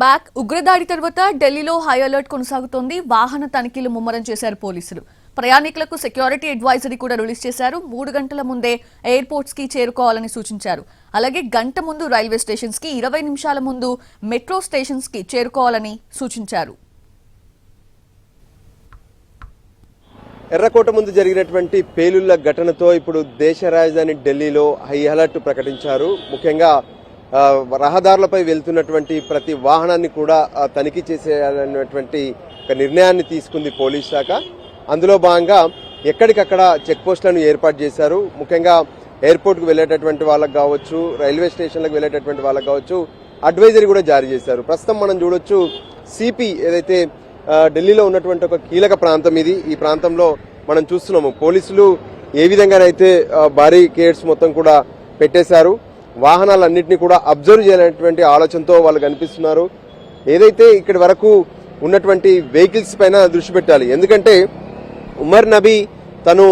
Back ఉగ్రదాడి తర్వాత ఢిల్లీలో హై అలర్ట్ కొనసాగుతోంది. వాహన తనిఖీలు ముమ్మరం చేశారు పోలీసులు. ప్రయాణికులకు సెక్యూరిటీ అడ్వైజరీ కూడా రిలీజ్ చేశారు. 3 గంటల ముందే ఎయిర్పోర్ట్స్ కి చేరుకోవాలని సూచించారు. అలాగే గంట ముందు రైల్వే స్టేషన్స్ కి, 20 నిమిషాల ముందు మెట్రో స్టేషన్స్ కి చేరుకోవాలని సూచించారు. ఎర్రకోట ముందు జరిగినటువంటి పేలుళ్ల ఘటనతో ఇప్పుడు దేశ రాజధాని ఢిల్లీలో హై అలర్ట్ ప్రకటించారు. ముఖ్యంగా రహదారులపై వెళ్తున్నటువంటి ప్రతి వాహనాన్ని కూడా తనిఖీ చేసేయాలన్నటువంటి ఒక నిర్ణయాన్ని తీసుకుంది పోలీస్ శాఖ. అందులో భాగంగా ఎక్కడికక్కడ చెక్ పోస్టులను ఏర్పాటు చేశారు. ముఖ్యంగా ఎయిర్పోర్ట్కు వెళ్లేటటువంటి వాళ్ళకు కావచ్చు, రైల్వే స్టేషన్లకు వెళ్లేటటువంటి వాళ్ళకు కావచ్చు అడ్వైజరీ కూడా జారీ చేశారు. ప్రస్తుతం మనం చూడొచ్చు సిపి ఏదైతే ఢిల్లీలో ఉన్నటువంటి ఒక కీలక ప్రాంతం ఇది. ఈ ప్రాంతంలో మనం చూస్తున్నాము పోలీసులు ఏ విధంగానైతే బారికేడ్స్ మొత్తం కూడా పెట్టేశారు. వాహనాలన్నింటినీ కూడా అబ్జర్వ్ చేయాలనేటువంటి ఆలోచనతో వాళ్ళు కనిపిస్తున్నారు. ఏదైతే ఇక్కడి వరకు ఉన్నటువంటి వెహికల్స్ పైన దృష్టి పెట్టాలి. ఎందుకంటే ఉమర్ నబీ తను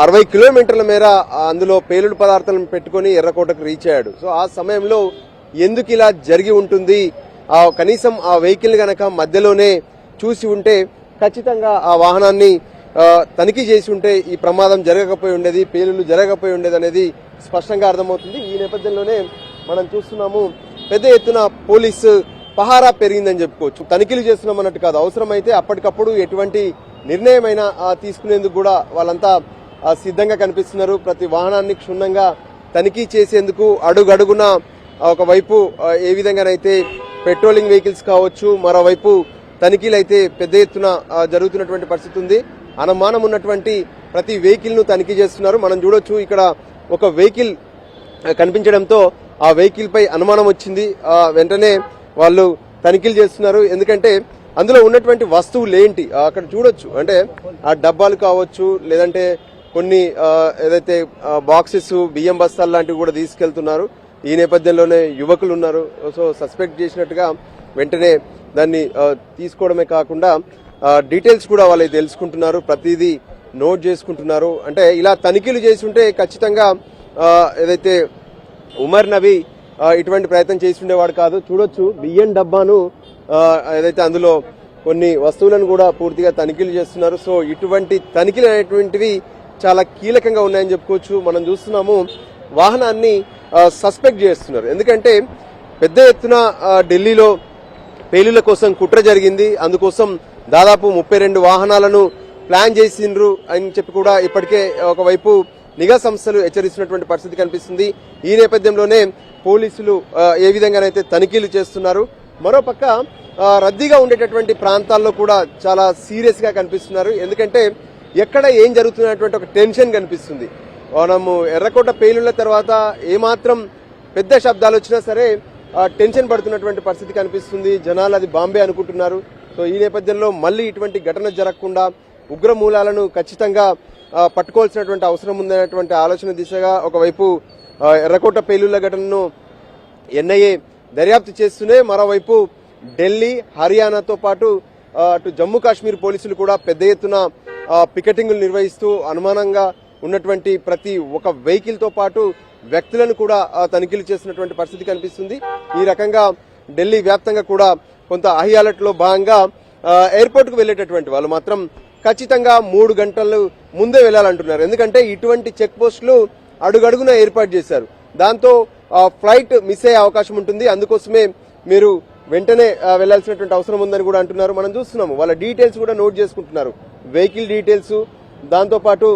60 కిలోమీటర్ల మేర అందులో పేలుడు పదార్థాలను పెట్టుకుని ఎర్రకోటకు రీచ్ అయ్యాడు. సో ఆ సమయంలో ఎందుకు ఇలా జరిగి ఉంటుంది, కనీసం ఆ వెహికల్ గనక మధ్యలోనే చూసి ఉంటే ఖచ్చితంగా ఆ వాహనాన్ని తనిఖీ చేసి ఉంటే ఈ ప్రమాదం జరగకపోయి ఉండేది, పేలుళ్లు జరగకపోయి ఉండేది అనేది స్పష్టంగా అర్థమవుతుంది. ఈ నేపథ్యంలోనే మనం చూస్తున్నాము పెద్ద ఎత్తున పోలీసు పహారా పెరిగిందని చెప్పుకోవచ్చు. తనిఖీలు చేస్తున్నాం అన్నట్టు కాదు, అవసరమైతే అప్పటికప్పుడు ఎటువంటి నిర్ణయమైనా తీసుకునేందుకు కూడా వాళ్ళంతా సిద్ధంగా కనిపిస్తున్నారు. ప్రతి వాహనాన్ని క్షుణ్ణంగా తనిఖీ చేసేందుకు అడుగడుగున ఒకవైపు ఏ విధంగానైతే పెట్రోలింగ్ వెహికల్స్ కావచ్చు, మరోవైపు తనిఖీలు అయితే పెద్ద ఎత్తున జరుగుతున్నటువంటి పరిస్థితి ఉంది. అనుమానం ఉన్నటువంటి ప్రతి వెహికల్ ను తనిఖీ చేస్తున్నారు. మనం చూడొచ్చు ఇక్కడ ఒక వెహికల్ కనిపించడంతో ఆ వెహికల్ పై అనుమానం వచ్చింది. వెంటనే వాళ్ళు తనిఖీలు చేస్తున్నారు. ఎందుకంటే అందులో ఉన్నటువంటి వస్తువులు ఏంటి అక్కడ చూడొచ్చు. అంటే ఆ డబ్బాలు కావచ్చు, లేదంటే కొన్ని ఏదైతే బాక్సెస్, బియ్యం బస్తాలు లాంటివి కూడా తీసుకెళ్తున్నారు. ఈ నేపథ్యంలోనే యువకులు ఉన్నారు. సో సస్పెక్ట్ చేసినట్టుగా వెంటనే దాన్ని తీసుకోవడమే కాకుండా డీటెయిల్స్ కూడా వాళ్ళు తెలుసుకుంటున్నారు, ప్రతిదీ నోట్ చేసుకుంటున్నారు. అంటే ఇలా తనిఖీలు చేసి ఉంటే ఖచ్చితంగా ఏదైతే ఉమర్ నబీ ఇటువంటి ప్రయత్నం చేసి ఉండేవాడు కాదు. చూడొచ్చు బియ్యం డబ్బాను ఏదైతే అందులో కొన్ని వస్తువులను కూడా పూర్తిగా తనిఖీలు చేస్తున్నారు. సో ఇటువంటి తనిఖీలు అనేటువంటివి చాలా కీలకంగా ఉన్నాయని చెప్పుకోవచ్చు. మనం చూస్తున్నాము వాహనాన్ని సస్పెక్ట్ చేస్తున్నారు. ఎందుకంటే పెద్ద ఎత్తున ఢిల్లీలో పేలుళ్ల కోసం కుట్ర జరిగింది. అందుకోసం దాదాపు 32 వాహనాలను ప్లాన్ చేసిండ్రు అని చెప్పి కూడా ఇప్పటికే ఒకవైపు నిఘా సంస్థలు హెచ్చరిస్తున్నటువంటి పరిస్థితి కనిపిస్తుంది. ఈ నేపథ్యంలోనే పోలీసులు ఏ విధంగానైతే తనిఖీలు చేస్తున్నారు. మరోపక్క రద్దీగా ఉండేటటువంటి ప్రాంతాల్లో కూడా చాలా సీరియస్ గా కనిపిస్తున్నారు. ఎందుకంటే ఎక్కడ ఏం జరుగుతున్నటువంటి ఒక టెన్షన్ కనిపిస్తుంది. మనము ఎర్రకోట పేలుళ్ల తర్వాత ఏమాత్రం పెద్ద శబ్దాలు వచ్చినా సరే టెన్షన్ పడుతున్నటువంటి పరిస్థితి కనిపిస్తుంది. జనాలు అది బాంబే అనుకుంటున్నారు. సో ఈ నేపథ్యంలో మళ్ళీ ఇటువంటి ఘటన జరగకుండా ఉగ్ర మూలాలను ఖచ్చితంగా పట్టుకోవాల్సినటువంటి అవసరం ఉందనేటువంటి ఆలోచన దిశగా ఒకవైపు ఎర్రకోట పేలుళ్ల ఘటనను ఎన్ఐఏ దర్యాప్తు చేస్తూనే మరోవైపు ఢిల్లీ, హర్యానాతో పాటు అటు జమ్మూ కాశ్మీర్ పోలీసులు కూడా పెద్ద ఎత్తున పికెటింగ్లు నిర్వహిస్తూ అనుమానంగా ఉన్నటువంటి ప్రతి ఒక్క వెహికల్ తో పాటు వ్యక్తులను కూడా తనిఖీలు చేస్తున్నటువంటి పరిస్థితి కనిపిస్తుంది. ఈ రకంగా ఢిల్లీ వ్యాప్తంగా కూడా కొంత హై అలర్ట్ లో భాగంగా ఎయిర్పోర్ట్ కు వెళ్లేటటువంటి వాళ్ళు మాత్రం ఖచ్చితంగా 3 గంటలు ముందే వెళ్లాలంటున్నారు. ఎందుకంటే ఇటువంటి చెక్ పోస్టులు అడుగడుగున ఏర్పాటు చేశారు. దాంతో ఫ్లైట్ మిస్ అయ్యే అవకాశం ఉంటుంది. అందుకోసమే మీరు వెంటనే వెళ్లాల్సినటువంటి అవసరం ఉందని కూడా అంటున్నారు. మనం చూస్తున్నాము వాళ్ళ డీటెయిల్స్ కూడా నోట్ చేసుకుంటున్నారు. వెహికల్ డీటెయిల్స్, దాంతో పాటు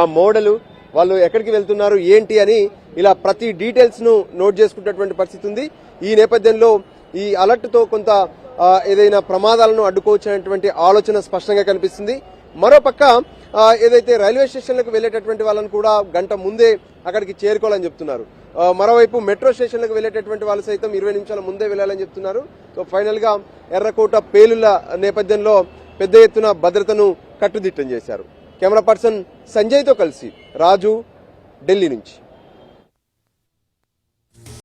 ఆ మోడల్, వాళ్ళు ఎక్కడికి వెళ్తున్నారు ఏంటి అని ఇలా ప్రతి డీటెయిల్స్ ను నోట్ చేసుకున్నటువంటి పరిస్థితి ఉంది. ఈ నేపథ్యంలో ఈ అలర్ట్ తో కొంత ఏదైనా ప్రమాదాలను అడ్డుకోవచ్చనేటువంటి ఆలోచన స్పష్టంగా కనిపిస్తుంది. మరోపక్క ఏదైతే రైల్వే స్టేషన్లకు వెళ్లేటటువంటి వాళ్ళని కూడా గంట ముందే అక్కడికి చేరుకోవాలని చెప్తున్నారు. మరోవైపు మెట్రో స్టేషన్లకు వెళ్లేటటువంటి వాళ్ళు సైతం 20 నిమిషాల ముందే వెళ్లాలని చెప్తున్నారు. సో ఫైనల్ గా ఎర్రకోట పేలుళ్ల నేపథ్యంలో పెద్ద ఎత్తున భద్రతను కట్టుదిట్టం చేశారు. కెమెరా పర్సన్ సంజయ్ తో కలిసి రాజు, ఢిల్లీ నుంచి.